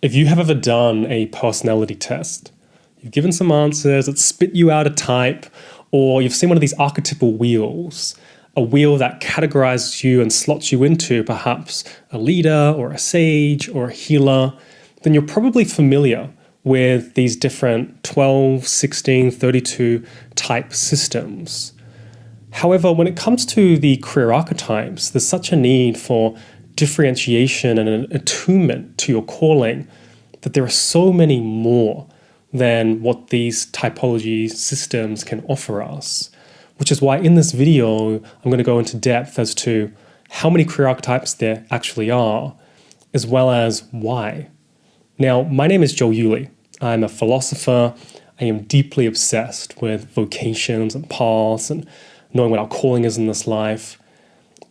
If you have ever done a personality test, you've given some answers that spit you out a type, or you've seen one of these archetypal wheels, a wheel that categorizes you and slots you into perhaps a leader or a sage or a healer, then you're probably familiar with these different 12, 16, 32 type systems. However, when it comes to the career archetypes, there's such a need for differentiation and an attunement to your calling that there are so many more than what these typology systems can offer us, which is why in this video, I'm going to go into depth as to how many career archetypes there actually are, as well as why. Now, my name is Joel Yuli. I'm a philosopher. I am deeply obsessed with vocations and paths and knowing what our calling is in this life.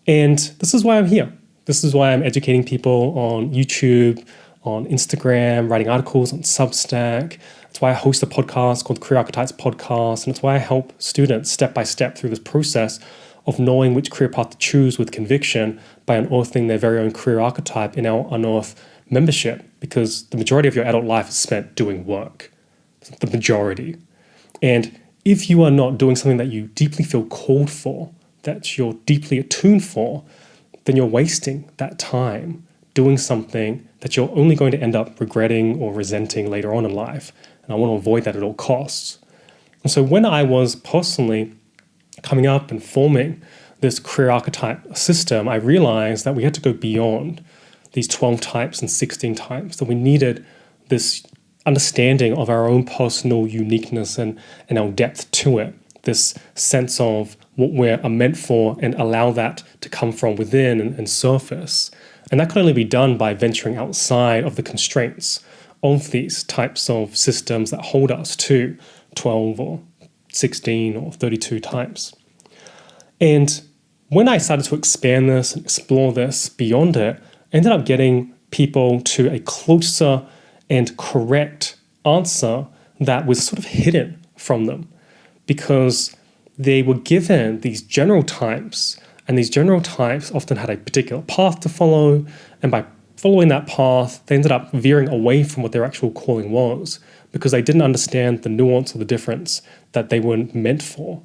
And this is why I'm here. This is why I'm educating people on YouTube, on Instagram, writing articles on Substack. That's why I host a podcast called Career Archetypes Podcast. And it's why I help students step by step through this process of knowing which career path to choose with conviction by unearthing their very own career archetype in our Unearth membership, because the majority of your adult life is spent doing work. The majority. And if you are not doing something that you deeply feel called for, that you're deeply attuned for, then you're wasting that time doing something that you're only going to end up regretting or resenting later on in life. And I want to avoid that at all costs. And so when I was personally coming up and forming this career archetype system, I realized that we had to go beyond these 12 types and 16 types, that we needed this understanding of our own personal uniqueness and our depth to it, this sense of what we're meant for, and allow that to come from within and surface. And that can only be done by venturing outside of the constraints of these types of systems that hold us to 12 or 16 or 32 types. And when I started to expand this and explore this beyond it, I ended up getting people to a closer and correct answer that was sort of hidden from them, because they were given these general types, and these general types often had a particular path to follow, and by following that path, they ended up veering away from what their actual calling was, because they didn't understand the nuance or the difference that they were meant for.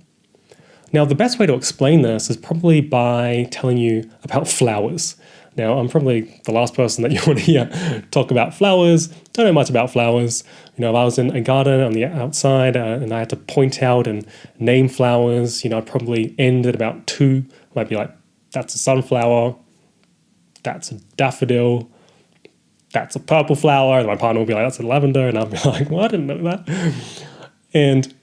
Now, the best way to explain this is probably by telling you about flowers. Now, I'm probably the last person that you want to hear talk about flowers. Don't know much about flowers. If I was in a garden on the outside and I had to point out and name flowers, I'd probably end at about 2. Might be like, that's a sunflower, that's a daffodil, that's a purple flower. And my partner would be like, that's a lavender. And I'd be like, well, I didn't know that. And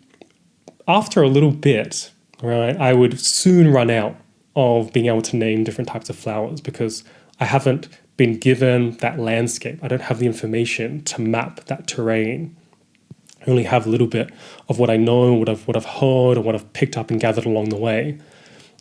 after a little bit, right, I would soon run out of being able to name different types of flowers, because I haven't been given that landscape. I don't have the information to map that terrain. I only have a little bit of what I know, what I've heard, or what I've picked up and gathered along the way.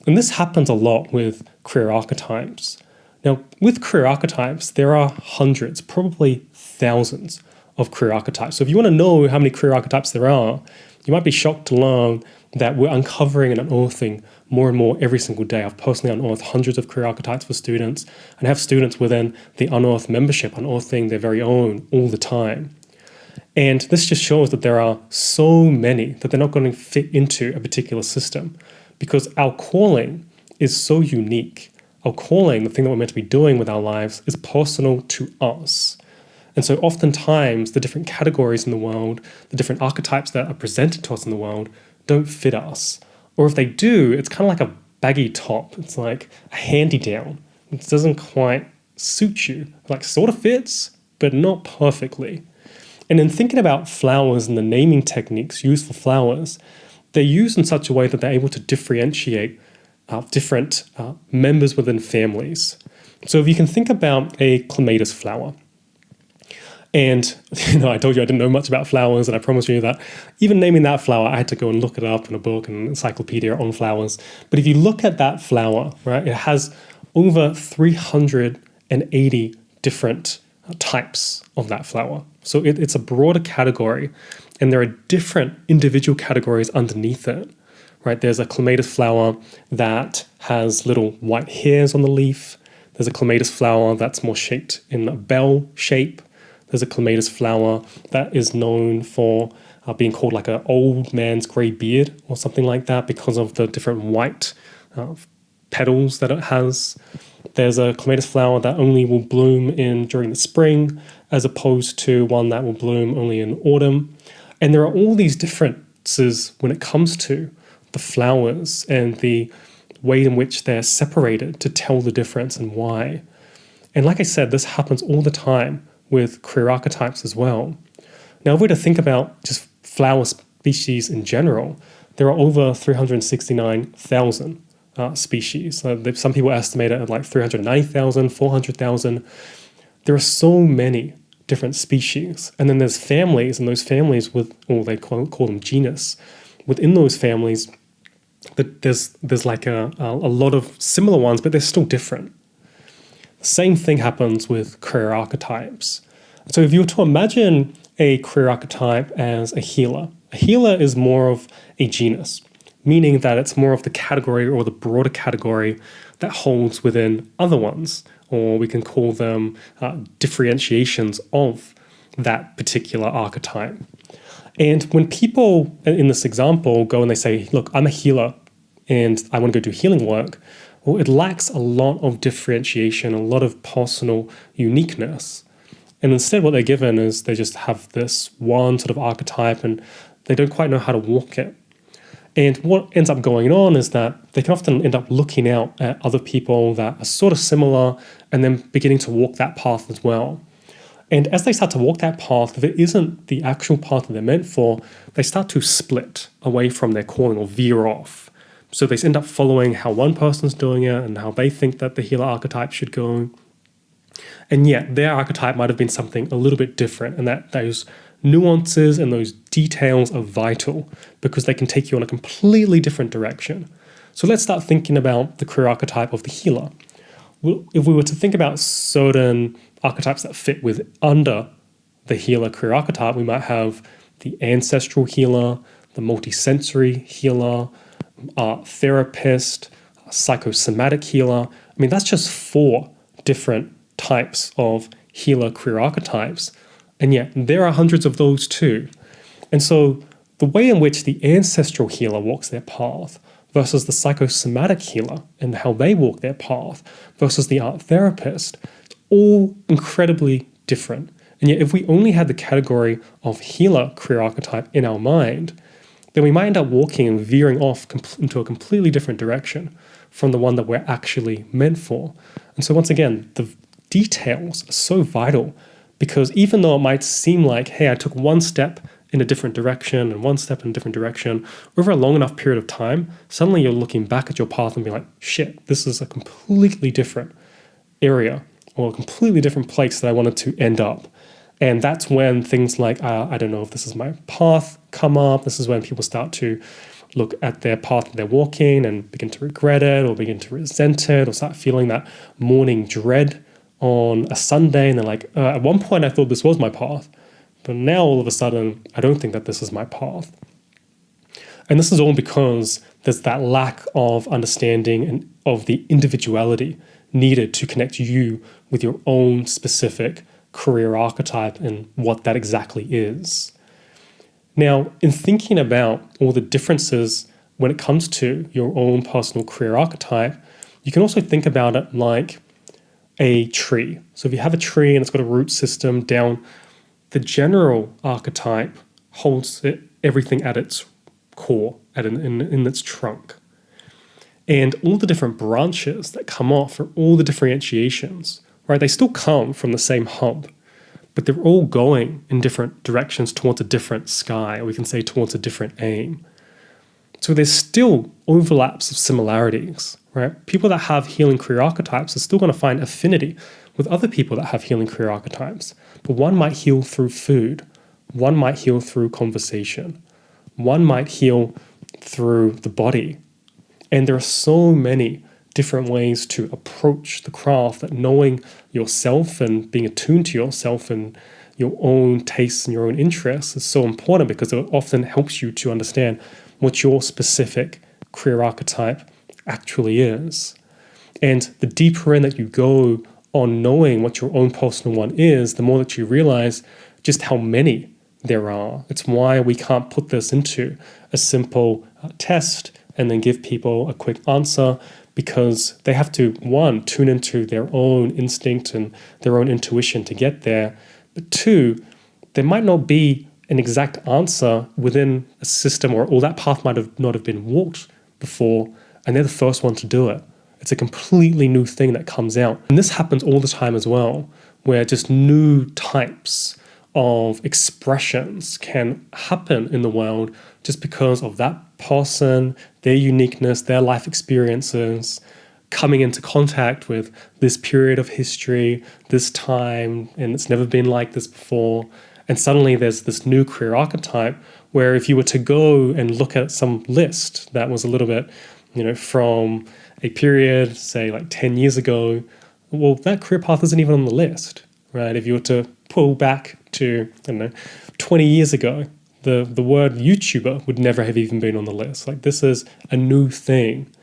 And this happens a lot with career archetypes. Now, with career archetypes, there are hundreds, probably thousands of career archetypes. So if you want to know how many career archetypes there are, you might be shocked to learn that we're uncovering and unearthing more and more every single day. I've personally unearthed hundreds of career archetypes for students, and have students within the Unearth membership unearthing their very own all the time. And this just shows that there are so many that they're not going to fit into a particular system, because our calling is so unique. Our calling, the thing that we're meant to be doing with our lives, is personal to us. And so oftentimes the different categories in the world, the different archetypes that are presented to us in the world, don't fit us. Or if they do, it's kind of like a baggy top. It's like a handy-down. It doesn't quite suit you. Like, sort of fits, but not perfectly. And in thinking about flowers and the naming techniques used for flowers, they're used in such a way that they're able to differentiate different members within families. So if you can think about a clematis flower, and I told you I didn't know much about flowers, and I promise you that even naming that flower, I had to go and look it up in a book and encyclopedia on flowers. But if you look at that flower, right, it has over 380 different types of that flower. So it's a broader category, and there are different individual categories underneath it. Right? There's a clematis flower that has little white hairs on the leaf. There's a clematis flower that's more shaped in a bell shape. There's a clematis flower that is known for being called like an old man's grey beard or something like that because of the different white petals that it has. There's a clematis flower that only will bloom during the spring, as opposed to one that will bloom only in autumn. And there are all these differences when it comes to the flowers and the way in which they're separated to tell the difference and why. And like I said, this happens all the time with career archetypes as well. Now, if we were to think about just flower species in general, there are over 369,000 species. Some people estimate it at like 390,000, 400,000. There are so many different species. And then there's families, and those families or they call them genus. Within those families, there's like a lot of similar ones, but they're still different. The same thing happens with career archetypes. So if you were to imagine a career archetype as a healer is more of a genus, meaning that it's more of the category or the broader category that holds within other ones, or we can call them differentiations of that particular archetype. And when people in this example go and they say, look, I'm a healer and I want to go do healing work, well, it lacks a lot of differentiation, a lot of personal uniqueness. And instead what they're given is they just have this one sort of archetype and they don't quite know how to walk it. And what ends up going on is that they can often end up looking out at other people that are sort of similar and then beginning to walk that path as well. And as they start to walk that path, if it isn't the actual path that they're meant for, they start to split away from their calling or veer off. So they end up following how one person's doing it and how they think that the healer archetype should go. And yet their archetype might have been something a little bit different, and that those nuances and those details are vital because they can take you in a completely different direction. So let's start thinking about the career archetype of the healer. Well, if we were to think about certain archetypes that fit under the healer career archetype, we might have the ancestral healer, the multisensory healer, therapist, psychosomatic healer. I mean, that's just 4 different types of healer career archetypes. And yet there are hundreds of those too. And so the way in which the ancestral healer walks their path versus the psychosomatic healer and how they walk their path versus the art therapist, all incredibly different. And yet if we only had the category of healer career archetype in our mind, then we might end up walking and veering off into a completely different direction from the one that we're actually meant for. And so once again, the details are so vital because even though it might seem like, hey, I took one step in a different direction and one step in a different direction, over a long enough period of time, suddenly you're looking back at your path and being like, shit, this is a completely different area or a completely different place that I wanted to end up. And that's when things like, I don't know if this is my path, come up. This is when people start to look at their path that they're walking and begin to regret it or begin to resent it or start feeling that morning dread on a Sunday. And they're like, at one point I thought this was my path, but now all of a sudden I don't think that this is my path. And this is all because there's that lack of understanding and of the individuality needed to connect you with your own specific career archetype and what that exactly is. Now, in thinking about all the differences when it comes to your own personal career archetype, you can also think about it like a tree. So if you have a tree and it's got a root system down, the general archetype holds everything at its core, in its trunk. And all the different branches that come off are all the differentiations, right? They still come from the same hub, but they're all going in different directions towards a different sky, or we can say towards a different aim. So there's still overlaps of similarities, right? People that have healing career archetypes are still going to find affinity with other people that have healing career archetypes. But one might heal through food. One might heal through conversation. One might heal through the body. And there are so many different ways to approach the craft that knowing yourself and being attuned to yourself and your own tastes and your own interests is so important because it often helps you to understand what your specific career archetype actually is. And the deeper in that you go on knowing what your own personal one is, the more that you realize just how many there are. It's why we can't put this into a simple test and then give people a quick answer, because they have to, one, tune into their own instinct and their own intuition to get there. But two, there might not be an exact answer within a system, or that path might have not have been walked before, and they're the first one to do it. It's a completely new thing that comes out. And this happens all the time as well, where just new types of expressions can happen in the world just because of that person, their uniqueness, their life experiences, coming into contact with this period of history, this time, and it's never been like this before. And suddenly there's this new career archetype where if you were to go and look at some list that was a little bit, from a period, say like 10 years ago, well, that career path isn't even on the list, right? If you were to pull back to, 20 years ago, the word YouTuber would never have even been on the list. Like, this is a new thing.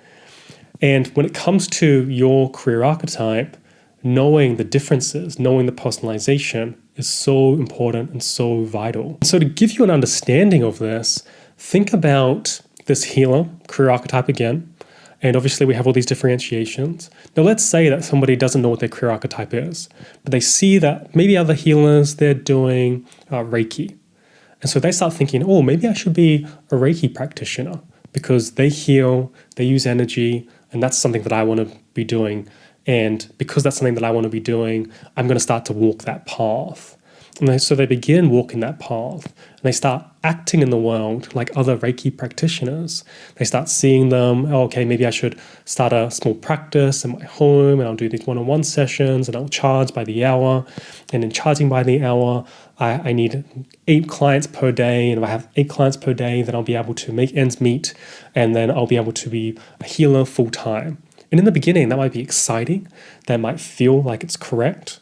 And when it comes to your career archetype, knowing the differences, knowing the personalization is so important and so vital. So to give you an understanding of this, think about this healer career archetype again. And obviously we have all these differentiations. Now let's say that somebody doesn't know what their career archetype is, but they see that maybe other healers, they're doing Reiki. And so they start thinking, oh, maybe I should be a Reiki practitioner because they heal, they use energy, and that's something that I want to be doing. And because that's something that I want to be doing, I'm going to start to walk that path. And so they begin walking that path, and they start acting in the world like other Reiki practitioners. They start seeing them, oh, okay, maybe I should start a small practice in my home, and I'll do these one-on-one sessions, and I'll charge by the hour. And in charging by the hour, I need 8 clients per day. And if I have 8 clients per day, then I'll be able to make ends meet, and then I'll be able to be a healer full-time. And in the beginning, that might be exciting. That might feel like it's correct.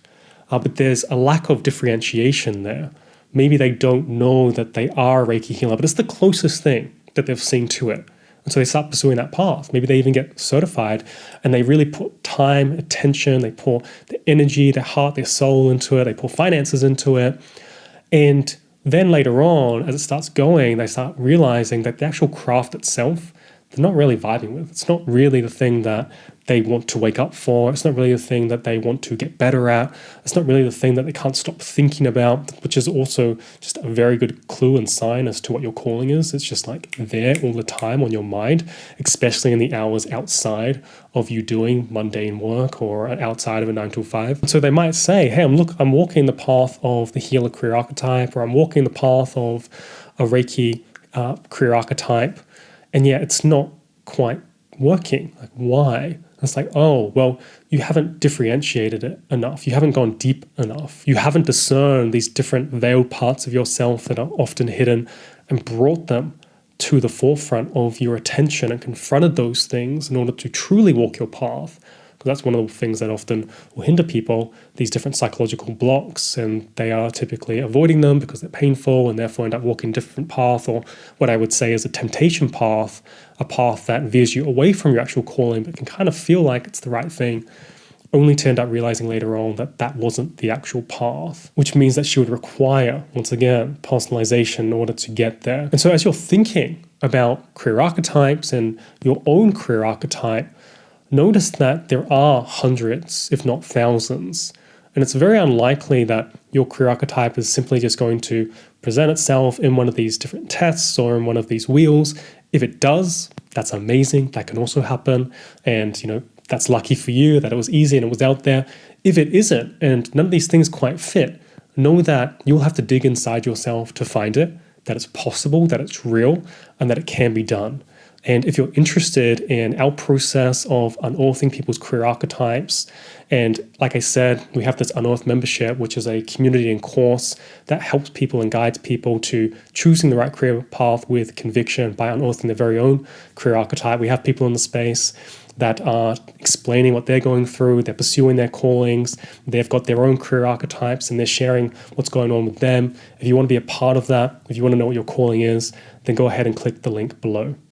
But there's a lack of differentiation there. Maybe they don't know that they are a Reiki healer, but it's the closest thing that they've seen to it. And so they start pursuing that path. Maybe they even get certified, and they really put time, attention, they pour their energy, their heart, their soul into it, they pour finances into it. And then later on, as it starts going, they start realizing that the actual craft itself, they're not really vibing with. It's not really the thing that they want to wake up for. It's not really the thing that they want to get better at. It's not really the thing that they can't stop thinking about, which is also just a very good clue and sign as to what your calling is. It's just like there all the time on your mind, especially in the hours outside of you doing mundane work or outside of a 9 to 5. So they might say, hey, I'm walking the path of the healer career archetype, or I'm walking the path of a Reiki career archetype, and yet it's not quite working. Like, why? It's like, oh, well, you haven't differentiated it enough. You haven't gone deep enough. You haven't discerned these different veiled parts of yourself that are often hidden and brought them to the forefront of your attention and confronted those things in order to truly walk your path. Because that's one of the things that often will hinder people, these different psychological blocks, and they are typically avoiding them because they're painful and therefore end up walking a different path, or what I would say is a temptation path, a path that veers you away from your actual calling but can kind of feel like it's the right thing, only to end up realizing later on that that wasn't the actual path, which means that she would require, once again, personalization in order to get there. And so as you're thinking about career archetypes and your own career archetype, notice that there are hundreds, if not thousands, and it's very unlikely that your career archetype is simply just going to present itself in one of these different tests or in one of these wheels. If it does, that's amazing. That can also happen, and that's lucky for you that it was easy and it was out there. If it isn't, and none of these things quite fit, know that you'll have to dig inside yourself to find it, that it's possible, that it's real, and that it can be done. And if you're interested in our process of unearthing people's career archetypes, and like I said, we have this Unearth membership, which is a community and course that helps people and guides people to choosing the right career path with conviction by unearthing their very own career archetype. We have people in the space that are explaining what they're going through, they're pursuing their callings, they've got their own career archetypes, and they're sharing what's going on with them. If you want to be a part of that, if you want to know what your calling is, then go ahead and click the link below.